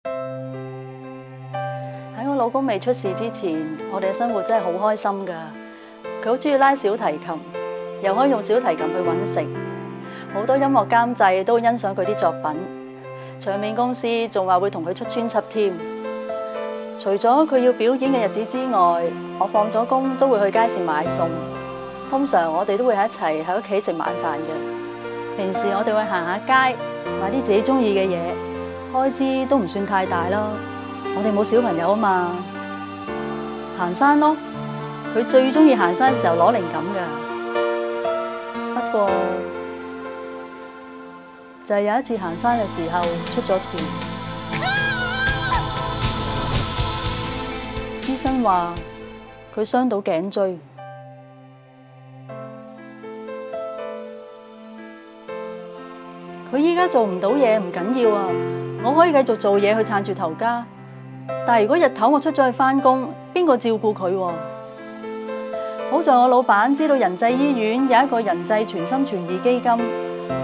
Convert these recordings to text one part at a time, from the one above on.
喺我老公未出事之前，我哋嘅生活真係好開心㗎。佢好中意拉小提琴，又可以用小提琴去揾食。好多音樂監製都欣賞佢啲作品，唱片公司仲話會同佢出專輯添。除咗佢要表演嘅日子之外，我放咗工都會去街市買餸。通常我哋都會喺一齊喺屋企食晚飯嘅。平時我哋會行下街，買啲自己中意嘅嘢，開支都唔算太大啦。我哋冇小朋友啊嘛，行山咯。佢最中意行山嘅時候攞靈感㗎。不過就係有一次行山嘅時候出咗事，醫生話佢傷到頸椎。佢依家做唔到嘢唔緊要啊，我可以繼續做嘢去撐住頭家。但係如果日頭我出咗去返工，邊個照顧佢喎？好在我老闆知道仁濟醫院有一個仁濟全心全意基金，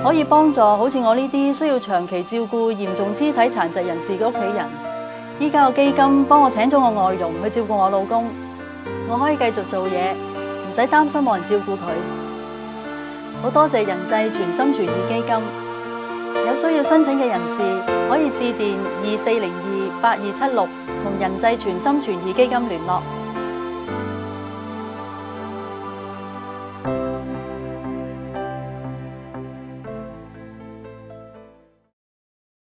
可以幫助好似我呢啲需要長期照顧嚴重肢體殘疾人士嘅屋企人。依家個基金幫我請咗個外傭去照顧我老公，我可以繼續做嘢，唔使擔心冇人照顧佢。好多謝仁濟全心全意基金。有需要申請嘅人士可以致電24028276同仁濟全心全意基金聯絡。